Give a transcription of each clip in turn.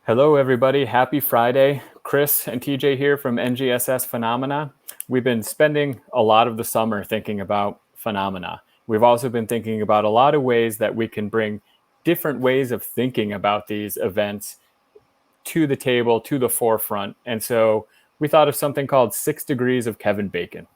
Hello, everybody. Happy Friday. Chris and TJ here from NGSS Phenomena. We've been spending a lot of the summer thinking about phenomena. We've also been thinking about a lot of ways that we can bring different ways of thinking about these events to the table, to the forefront. And so we thought of something called 6 Degrees of Kevin Bacon.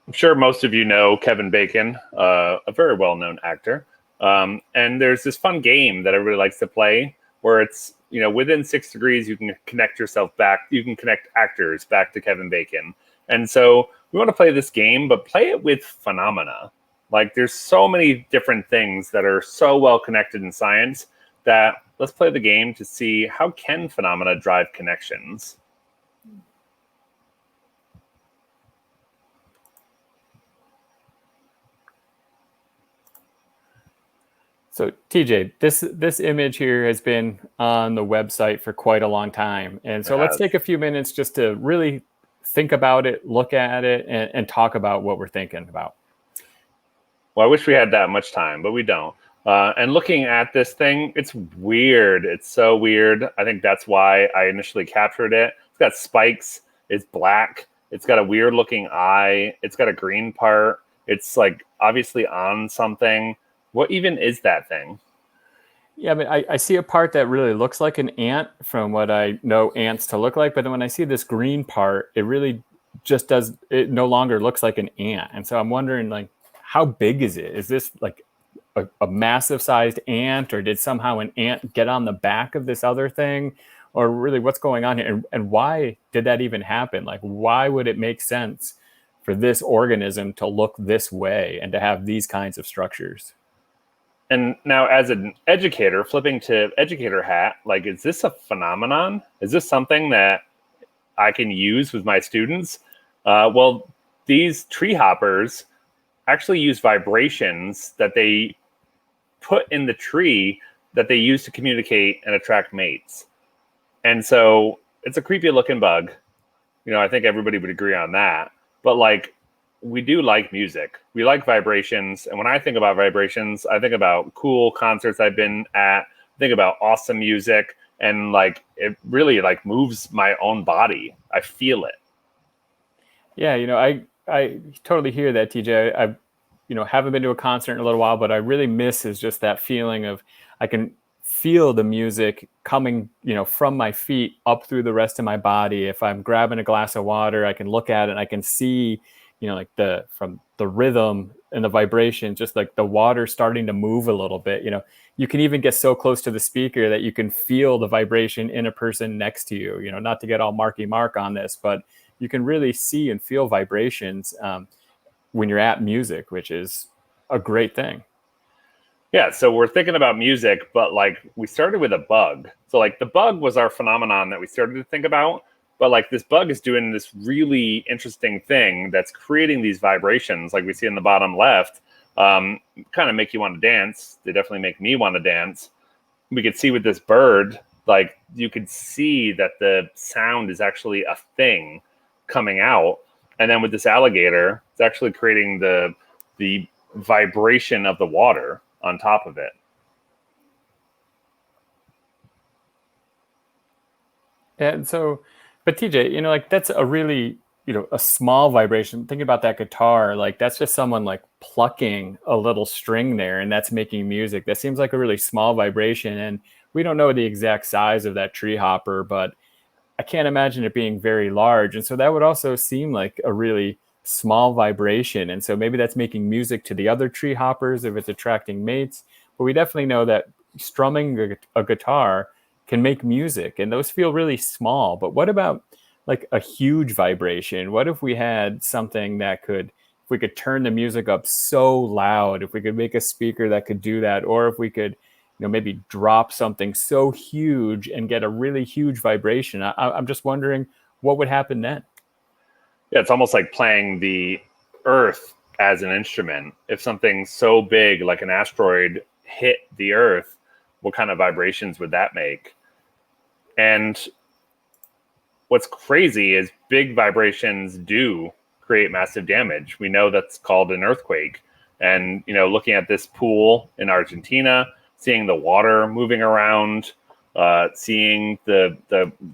I'm sure most of you know Kevin Bacon, a very well-known actor. And there's this fun game that everybody likes to play where it's, within 6 degrees, you can connect yourself back. You can connect actors back to Kevin Bacon. And so we want to play this game, but play it with phenomena. Like there's so many different things that are so well connected in science that let's play the game to see how can phenomena drive connections. So TJ, this image here has been on the website for quite a long time. And so let's take a few minutes just to really think about it, look at it, and talk about what we're thinking about. Well, I wish we had that much time, but we don't. And looking at this thing, it's weird. It's so weird. I think that's why I initially captured it. It's got spikes. It's black. It's got a weird looking eye. It's got a green part. It's like obviously on something. What even is that thing? Yeah, I mean, I see a part that really looks like an ant from what I know ants to look like. But then when I see this green part, it really just it no longer looks like an ant. And so I'm wondering, like, how big is it? Is this like a massive sized ant, or did somehow an ant get on the back of this other thing? Or really what's going on here? And why did that even happen? Like, why would it make sense for this organism to look this way and to have these kinds of structures? And now as an educator, flipping to educator hat, like, is this a phenomenon? Is this something that I can use with my students? Well, these tree hoppers actually use vibrations that they put in the tree that they use to communicate and attract mates. And so it's a creepy looking bug. I think everybody would agree on that. But like, we do like music. We like vibrations. And when I think about vibrations, I think about cool concerts I've been at, think about awesome music, and like it really like moves my own body. I feel it. Yeah, I totally hear that, TJ. I haven't been to a concert in a little while, but I really miss is just that feeling of I can feel the music coming, from my feet up through the rest of my body. If I'm grabbing a glass of water, I can look at it and I can see, like from the rhythm and the vibration, just like the water starting to move a little bit. You can even get so close to the speaker that you can feel the vibration in a person next to you. Not to get all Marky Mark on this, but you can really see and feel vibrations when you're at music, which is a great thing. Yeah, so we're thinking about music, but like we started with a bug. So like the bug was our phenomenon that we started to think about, but like this bug is doing this really interesting thing that's creating these vibrations like we see in the bottom left, kind of make you want to dance. They definitely make me want to dance. We could see with this bird, like you could see that the sound is actually a thing coming out. And then with this alligator, it's actually creating the vibration of the water on top of it. And so, but TJ, like that's a really, a small vibration. Thinking about that guitar, like that's just someone like plucking a little string there and that's making music. That seems like a really small vibration. And we don't know the exact size of that tree hopper, but I can't imagine it being very large. And so that would also seem like a really small vibration. And so maybe that's making music to the other tree hoppers if it's attracting mates. But we definitely know that strumming a guitar can make music, and those feel really small. But what about like a huge vibration? What if we had something that if we could turn the music up so loud, if we could make a speaker that could do that, or if we could maybe drop something so huge and get a really huge vibration. I'm just wondering what would happen then. Yeah, it's almost like playing the earth as an instrument. If something so big like an asteroid hit the earth, what kind of vibrations would that make? And what's crazy is big vibrations do create massive damage. We know that's called an earthquake. And, looking at this pool in Argentina, seeing the water moving around, seeing the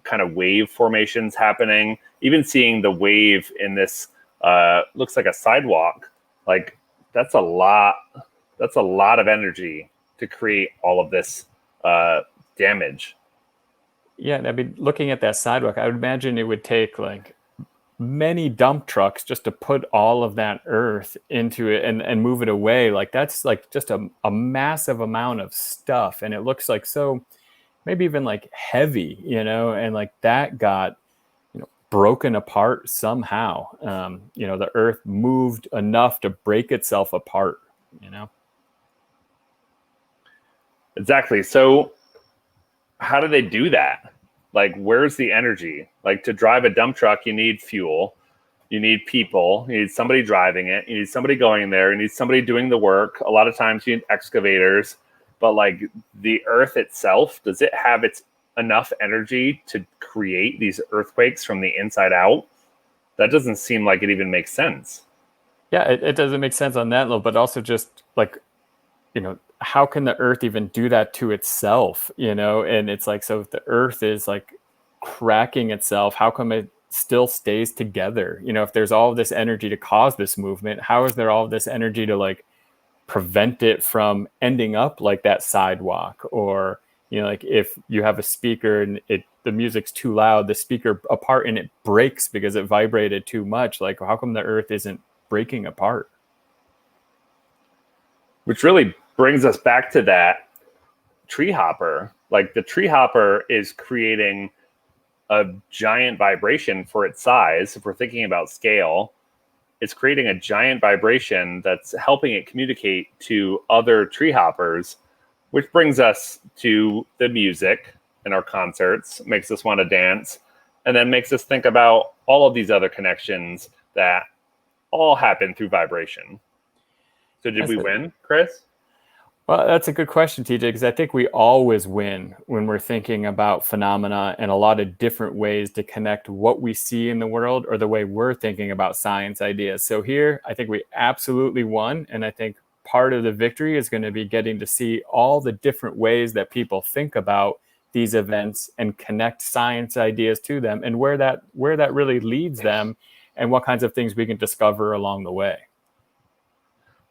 kind of wave formations happening, even seeing the wave in this looks like a sidewalk. Like that's a lot. That's a lot of energy to create all of this damage. Yeah, I mean, looking at that sidewalk, I would imagine it would take like many dump trucks just to put all of that earth into it and move it away. Like that's like just a massive amount of stuff. And it looks like so maybe even like heavy, and like that got, broken apart somehow. The earth moved enough to break itself apart. Exactly. So how do they do that? Like, where's the energy? Like, to drive a dump truck, you need fuel, you need people, you need somebody driving it, you need somebody going there, you need somebody doing the work. A lot of times you need excavators, but like the earth itself, does it have its enough energy to create these earthquakes from the inside out? That doesn't seem like it even makes sense. Yeah, it doesn't make sense on that level, but also just like, how can the earth even do that to itself? And it's like, so if the earth is like cracking itself, how come it still stays together? If there's all of this energy to cause this movement, how is there all of this energy to like prevent it from ending up like that sidewalk? Or like if you have a speaker and the music's too loud, the speaker apart and it breaks because it vibrated too much, like how come the earth isn't breaking apart? Which really brings us back to that tree hopper. Like the tree hopper is creating a giant vibration for its size. If we're thinking about scale, it's creating a giant vibration that's helping it communicate to other tree hoppers, which brings us to the music in our concerts, makes us want to dance, and then makes us think about all of these other connections that all happen through vibration. So did we win, Chris? Well, that's a good question, TJ, because I think we always win when we're thinking about phenomena and a lot of different ways to connect what we see in the world or the way we're thinking about science ideas. So here, I think we absolutely won. And I think part of the victory is going to be getting to see all the different ways that people think about these events and connect science ideas to them and where that really leads them and what kinds of things we can discover along the way.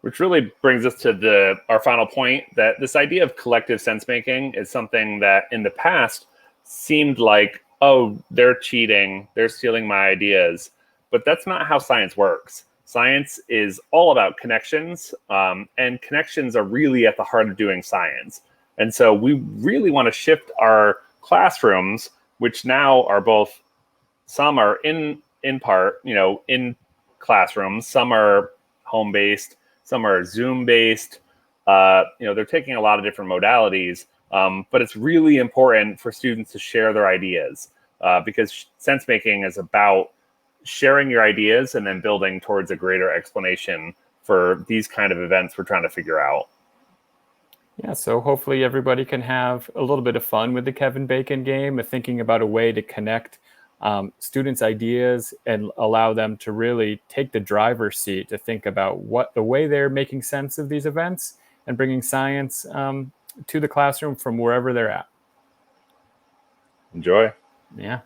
Which really brings us to our final point, that this idea of collective sense making is something that in the past seemed like, oh, they're cheating, they're stealing my ideas. But that's not how science works. Science is all about connections, and connections are really at the heart of doing science. And so we really want to shift our classrooms, which now are both, some are in part, in classrooms, some are home-based, some are Zoom-based. They're taking a lot of different modalities, but it's really important for students to share their ideas because sense making is about sharing your ideas and then building towards a greater explanation for these kind of events we're trying to figure out. Yeah, so hopefully everybody can have a little bit of fun with the Kevin Bacon game of thinking about a way to connect students' ideas and allow them to really take the driver's seat to think about what the way they're making sense of these events and bringing science to the classroom from wherever they're at. Enjoy. Yeah.